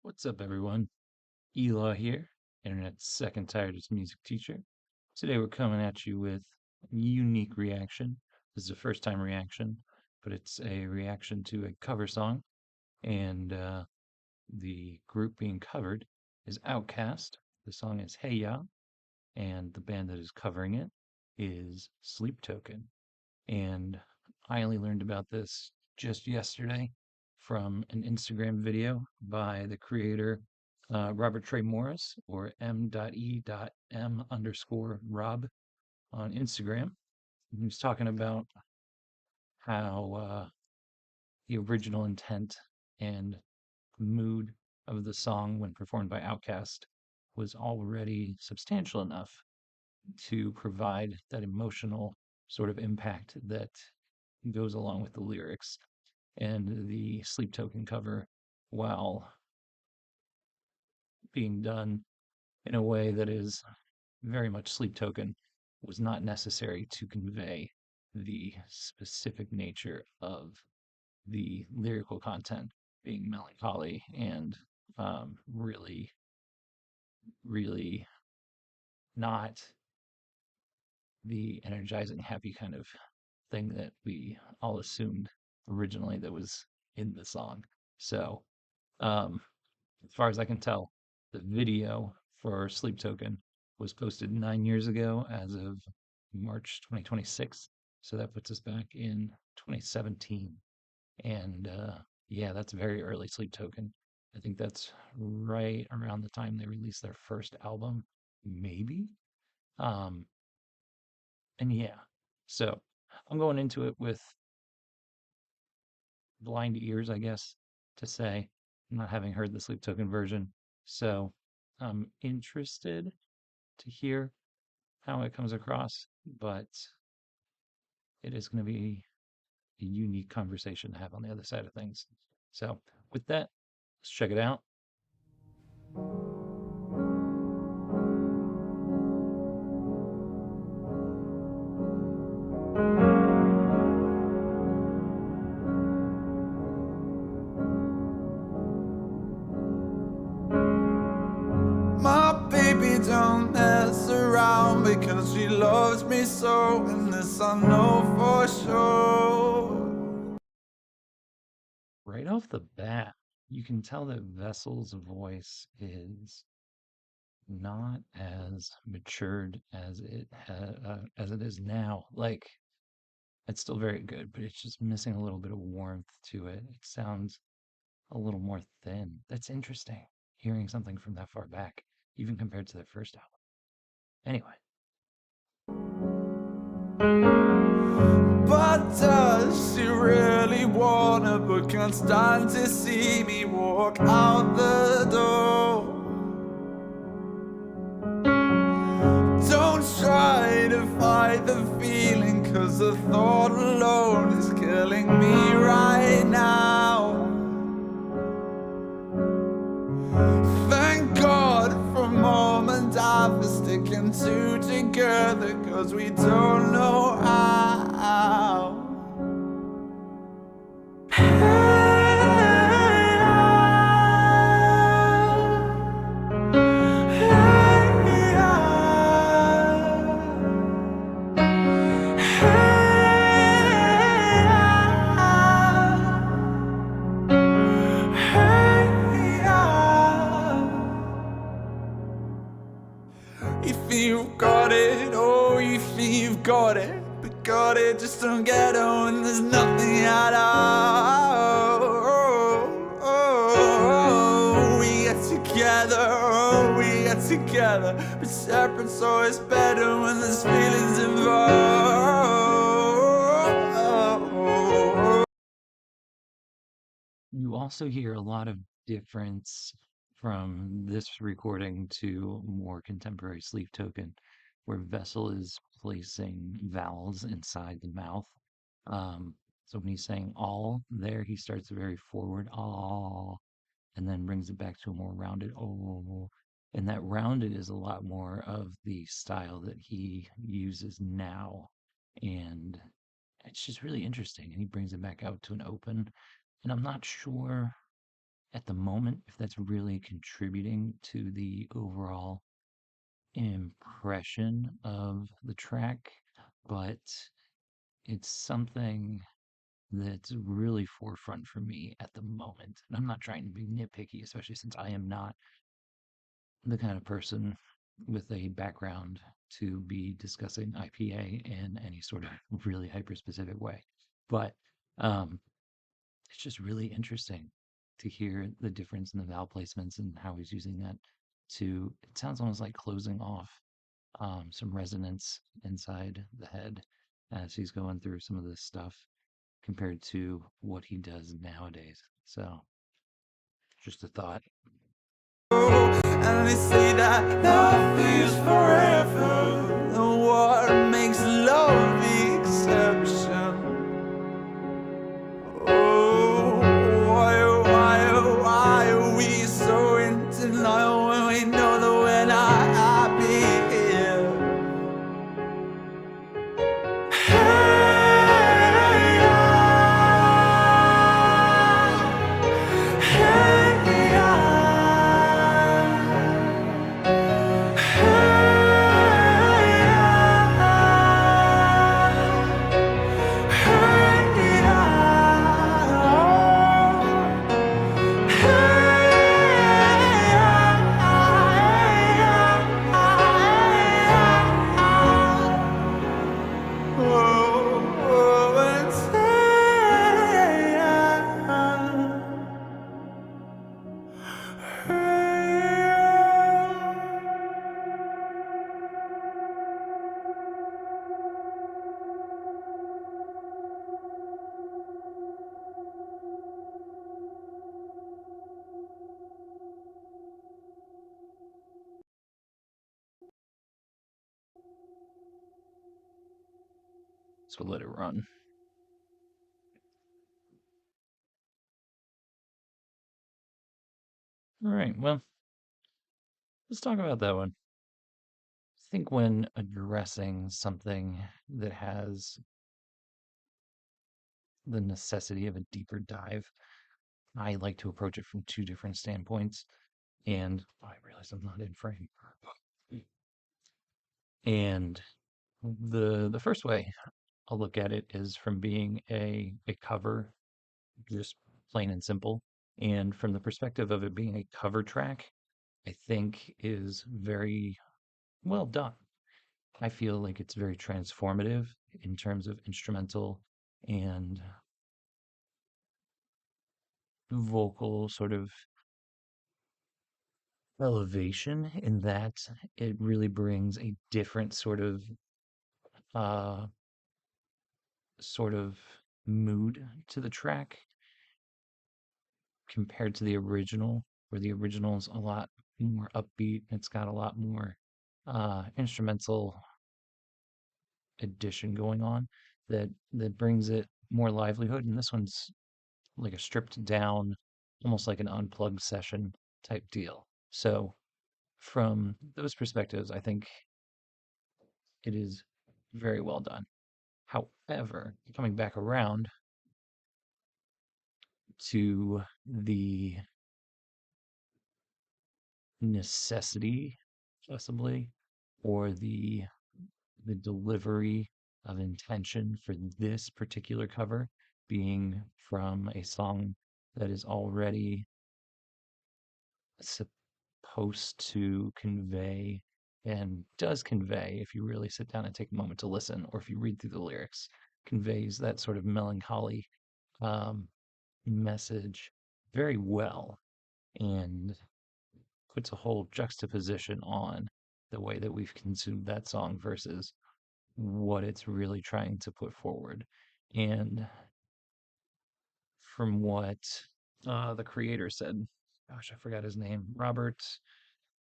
What's up, everyone? Elaw here, Internet's second tiredest music teacher. Today we're coming at you with a unique reaction. This is a first time reaction, but it's a reaction to a cover song, and the group being covered is Outkast. The song is Hey Ya, and the band that is covering it is Sleep Token. And I only learned about this just yesterday from an Instagram video by the creator Robert Trey Morris, or m.e.m_rob on Instagram. He was talking about how the original intent and mood of the song when performed by Outkast was already substantial enough to provide that emotional sort of impact that goes along with the lyrics. And the Sleep Token cover, while being done in a way that is very much Sleep Token, was not necessary to convey the specific nature of the lyrical content being melancholy and really, really not the energizing, happy kind of thing that we all assumed originally that was in the song. So, as far as I can tell, the video for Sleep Token was posted 9 years ago as of March 2026. So that puts us back in 2017. And yeah, that's very early Sleep Token. I think that's right around the time they released their first album, maybe. Um, and yeah, so I'm going into it with blind ears, I guess, to say, not having heard the Sleep Token version. So I'm interested to hear how it comes across, but it is going to be a unique conversation to have on the other side of things. So with that, let's check it out. My baby don't mess around because she loves me so, and this I know for sure. Right off the bat, you can tell that Vessel's voice is not as matured as it is now. Like, it's still very good, but it's just missing a little bit of warmth to it. It sounds a little more thin. That's interesting, hearing something from that far back, even compared to their first album. Anyway, But does she really wanna, but can't stand to see me walk out the door? Don't try to fight the feeling, cause the thought alone is killing me right now. Thank God for mom and dad for sticking two together, cause we don't know how. You think you've got it, oh, you think you've got it, but got it, just don't get it when there's nothing at all. We get together, we get together, but separate's always better when there's feelings involved. you also hear a lot of difference from this recording to more contemporary Sleep Token, where Vessel is placing vowels inside the mouth. So when he's saying all there, he starts very forward, all, and then brings it back to a more rounded oh. And that rounded is a lot more of the style that he uses now. And it's just really interesting. And he brings it back out to an open. And I'm not sure at the moment if that's really contributing to the overall impression of the track, but it's something that's really forefront for me at the moment. And I'm not trying to be nitpicky, especially since I am not the kind of person with a background to be discussing IPA in any sort of really hyper specific way. But um, it's just really interesting to hear the difference in the vowel placements and how he's using that to, it sounds almost like closing off some resonance inside the head as he's going through some of this stuff compared to what he does nowadays. So, just a thought. And they say that love is forever, and what makes love the exception? Oh, why are we so in denial when we know that we're not happy here? Hey, hey, So, let it run. All right, well, let's talk about that one. I think when addressing something that has the necessity of a deeper dive, I like to approach it from two different standpoints. And oh, I realize I'm not in frame. And the first way I'll look at it is from being a cover, just plain and simple. And from the perspective of it being a cover track, I think is very well done. I feel like it's very transformative in terms of instrumental and vocal sort of elevation in that it really brings a different uh sort of mood to the track compared to the original, where the original is a lot more upbeat. It's got a lot more instrumental addition going on that brings it more livelihood. And this one's like a stripped down, almost like an unplugged session type deal. So from those perspectives, I think it is very well done. However, coming back around to the necessity, possibly, or the delivery of intention for this particular cover being from a song that is already supposed to convey and does convey, if you really sit down and take a moment to listen, or if you read through the lyrics, conveys that sort of melancholy um, message very well and puts a whole juxtaposition on the way that we've consumed that song versus what it's really trying to put forward. And from what the creator said, gosh, I forgot his name, Robert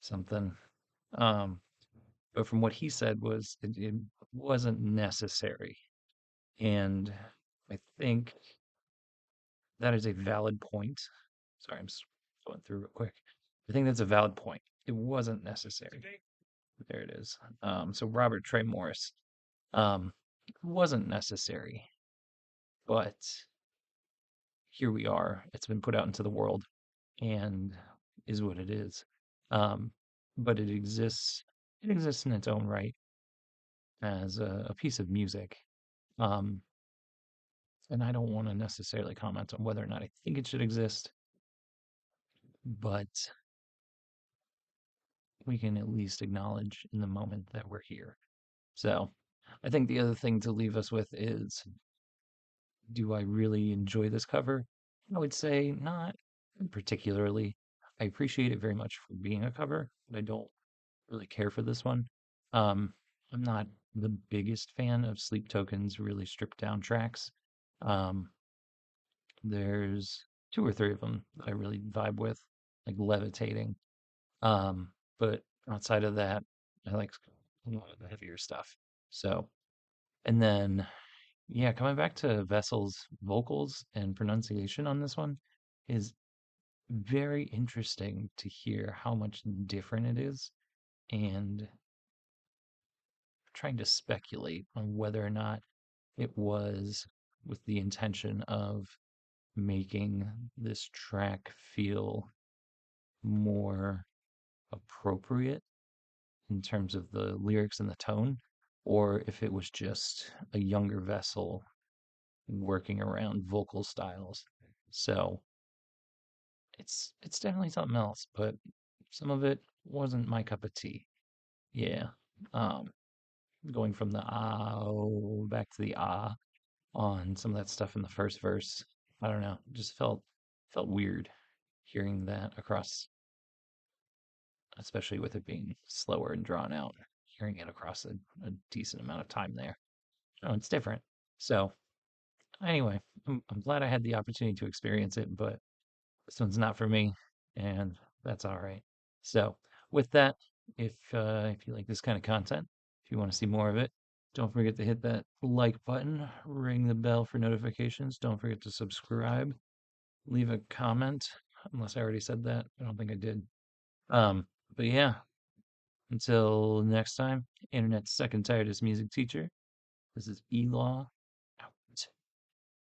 something. Um, but from what he said was it wasn't necessary. And I think that is a valid point. Sorry, I'm just going through real quick. I think that's a valid point. It wasn't necessary. There it is. So Robert Trey Morris. It wasn't necessary, but here we are. It's been put out into the world, and is what it is. Um, but it exists in its own right as a piece of music. Um, and I don't want to necessarily comment on whether or not I think it should exist, but we can at least acknowledge in the moment that we're here. So I think the other thing to leave us with is, do I really enjoy this cover? I would say not particularly. I appreciate it very much for being a cover, but I don't really care for this one. Um, I'm not the biggest fan of Sleep Token's really stripped down tracks. Um, there's two or three of them that I really vibe with, like Levitating. But outside of that, I like a lot of the heavier stuff. So, and then, yeah, coming back to Vessel's vocals and pronunciation on this one is very interesting to hear how much different it is. And trying to speculate on whether or not it was with the intention of making this track feel more appropriate in terms of the lyrics and the tone, or if it was just a younger vessel working around vocal styles. So it's definitely something else, but some of it wasn't my cup of tea. Yeah. Um, going from the ah back to the ah on some of that stuff in the first verse. I don't know, just felt weird hearing that across, especially with it being slower and drawn out, hearing it across a decent amount of time there. Oh, it's different. So anyway, I'm glad I had the opportunity to experience it, but this one's not for me, and that's all right. So with that, if you like this kind of content, if you want to see more of it, don't forget to hit that like button, ring the bell for notifications. Don't forget to subscribe, leave a comment, unless I already said that. I don't think I did. But yeah, until next time, internet's second tiredest music teacher. This is Elaw